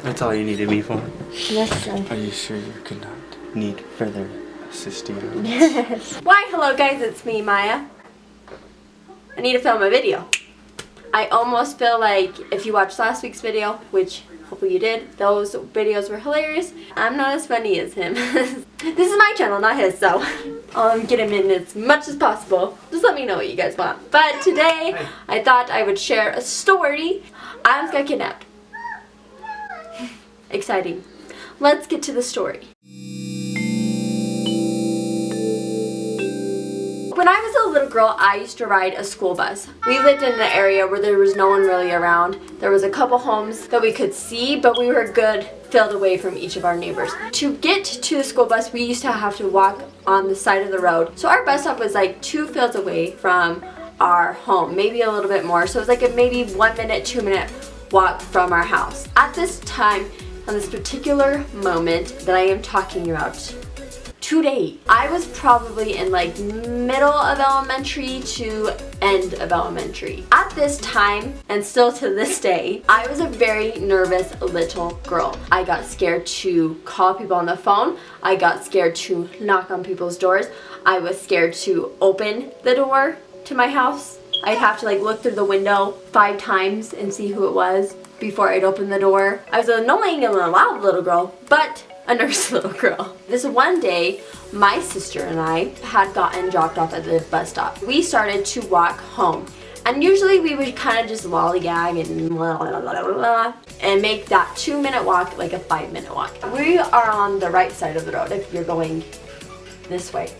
That's all you needed me for? Yes, sir. Are you sure you could not need further assisting? Yes. Why, hello guys, it's me, Maya. I need to film a video. I almost feel like if you watched last week's video, which hopefully you did, those videos were hilarious. I'm not as funny as him. This is my channel, not his, so I'll get him in as much as possible. Just let me know what you guys want. But today, I thought I would share a story. I almost got kidnapped. Exciting. Let's get to the story. When I was a little girl, I used to ride a school bus. We lived in an area where there was no one really around. There was a couple homes that we could see, but we were good filled away from each of our neighbors. To get to the school bus, we used to have to walk on the side of the road. So our bus stop was like 2 fields away from our home, maybe a little bit more. So it was like a maybe 1 minute, 2 minute walk from our house. At this time, on this particular moment that I am talking about, today, I was probably in like middle of elementary to end of elementary. At this time, and still to this day, I was a very nervous little girl. I got scared to call people on the phone. I got scared to knock on people's doors. I was scared to open the door to my house. I'd have to like look through the window 5 times and see who it was before I'd open the door. I was an annoying and a loud little girl, but a nervous little girl. This one day, my sister and I had gotten dropped off at the bus stop. We started to walk home. And usually we would kind of just lollygag and blah, blah, blah, blah, blah, and make that 2 minute walk like a 5 minute walk. We are on the right side of the road if you're going this way.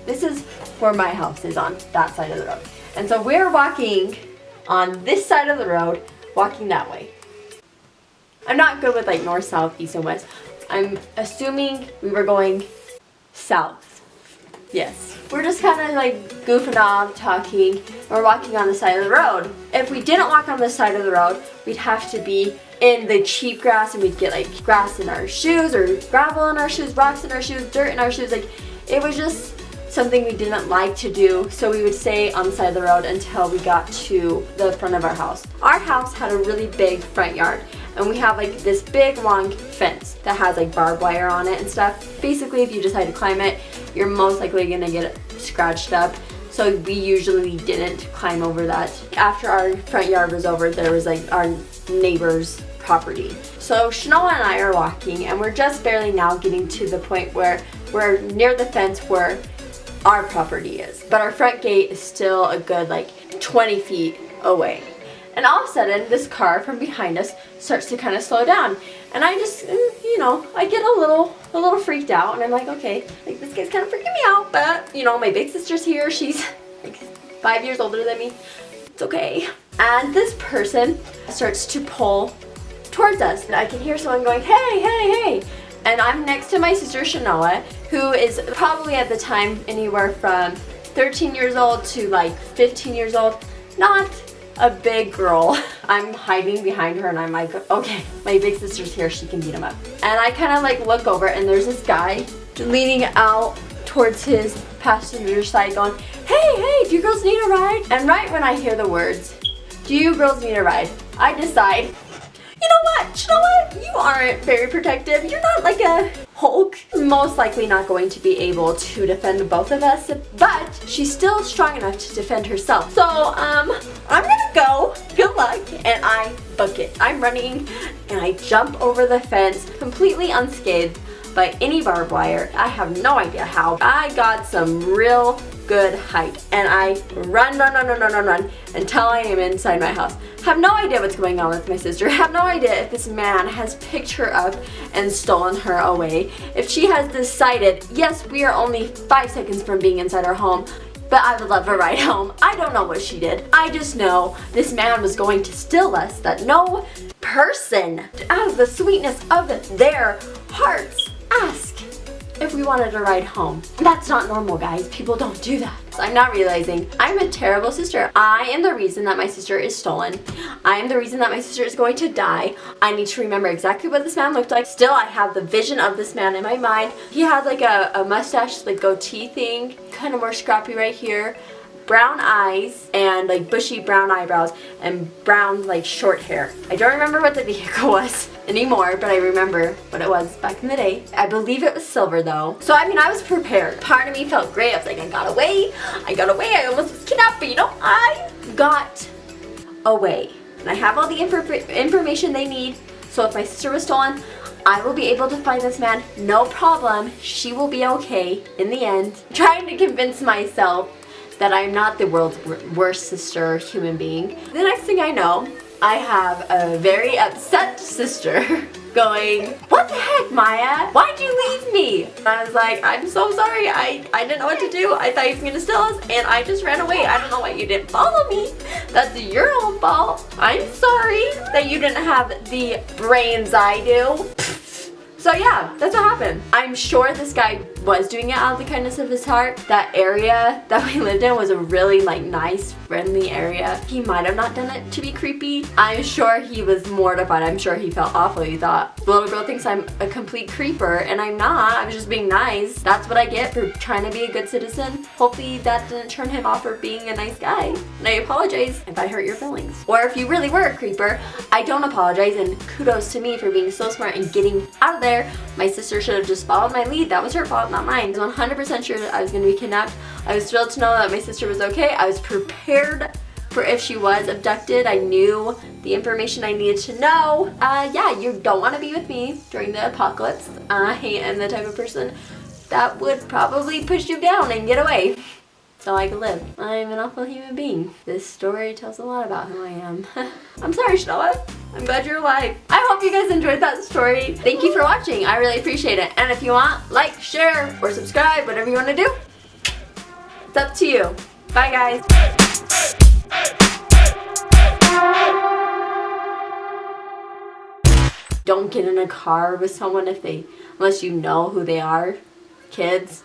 This is where my house is, on that side of the road. And so we're walking on this side of the road, walking that way. I'm not good with like north, south, east, and west. I'm assuming we were going south. Yes. We're just kind of like goofing off, talking. We're walking on the side of the road. If we didn't walk on the side of the road, we'd have to be in the cheap grass, and we'd get like grass in our shoes, or gravel in our shoes, rocks in our shoes, dirt in our shoes. Like, it was just something we didn't like to do, so we would stay on the side of the road until we got to the front of our house. Our house had a really big front yard, and we have like this big long fence that has like barbed wire on it and stuff. Basically, if you decide to climb it, you're most likely gonna get it scratched up. So we usually didn't climb over that. After our front yard was over, there was like our neighbor's property. So Shanoa and I are walking, and we're just barely now getting to the point where we're near the fence where our property is. But our front gate is still a good like 20 feet away. And all of a sudden, this car from behind us starts to kind of slow down. And I just, you know, I get a little freaked out, and I'm like, okay, like this guy's kind of freaking me out, but you know, my big sister's here. She's like 5 years older than me. It's okay. And this person starts to pull towards us, and I can hear someone going, hey, hey, hey. And I'm next to my sister Shanoa, who is probably at the time anywhere from 13 years old to like 15 years old. Not a big girl. I'm hiding behind her, and I'm like, okay, my big sister's here, she can beat him up. And I kind of like look over, and there's this guy leaning out towards his passenger side going, hey, hey, do you girls need a ride? And right when I hear the words, do you girls need a ride, I decide, you know what, you know what, you aren't very protective. You're not like a Hulk. Most likely not going to be able to defend both of us, but she's still strong enough to defend herself. So, I'm gonna go, good luck, and I book it. I'm running, and I jump over the fence, completely unscathed by any barbed wire. I have no idea how. I got some real good height, and I run until I am inside my house. Have no idea what's going on with my sister. Have no idea if this man has picked her up and stolen her away. If she has decided, yes, we are only 5 seconds from being inside our home, but I would love a ride home. I don't know what she did. I just know this man was going to steal us, that no person, out of the sweetness of their hearts, ask if we wanted to ride home. That's not normal, guys. People don't do that. I'm not realizing I'm a terrible sister. I am the reason that my sister is stolen. I am the reason that my sister is going to die. I need to remember exactly what this man looked like. Still, I have the vision of this man in my mind. He had like a mustache, like goatee thing, kind of more scrappy right here. brown eyes and like bushy brown eyebrows and brown like short hair. I don't remember what the vehicle was anymore, but I remember what it was back in the day. I believe it was silver though. So I mean, I was prepared. Part of me felt great. I was like, I got away. I almost was kidnapped, but you know, I got away. And I have all the information they need. So if my sister was stolen, I will be able to find this man, no problem. She will be okay in the end. I'm trying to convince myself that I'm not the world's worst sister human being. The next thing I know, I have a very upset sister going, what the heck, Maya? Why'd you leave me? And I was like, I'm so sorry. I didn't know what to do. I thought he was gonna steal us and I just ran away. I don't know why you didn't follow me. That's your own fault. I'm sorry that you didn't have the brains I do. So yeah, that's what happened. I'm sure this guy was doing it out of the kindness of his heart. That area that we lived in was a really like nice, friendly area. He might have not done it to be creepy. I'm sure he was mortified. I'm sure he felt awful. He thought, the little girl thinks I'm a complete creeper, and I'm not. I was just being nice. That's what I get for trying to be a good citizen. Hopefully that didn't turn him off for being a nice guy. And I apologize if I hurt your feelings. Or if you really were a creeper, I don't apologize, and kudos to me for being so smart and getting out of there. My sister should have just followed my lead. That was her fault, not mine. I was 100% sure that I was going to be kidnapped. I was thrilled to know that my sister was okay. I was prepared for if she was abducted. I knew the information I needed to know. Yeah, you don't want to be with me during the apocalypse. I am the type of person that would probably push you down and get away so I could live. I'm an awful human being. This story tells a lot about who I am. I'm sorry, Shnoa. I'm glad you're alive. I hope you guys enjoyed that story. Thank you for watching. I really appreciate it. And if you want, like, share, or subscribe, whatever you want to do, it's up to you. Bye, guys. Don't get in a car with someone unless you know who they are. Kids.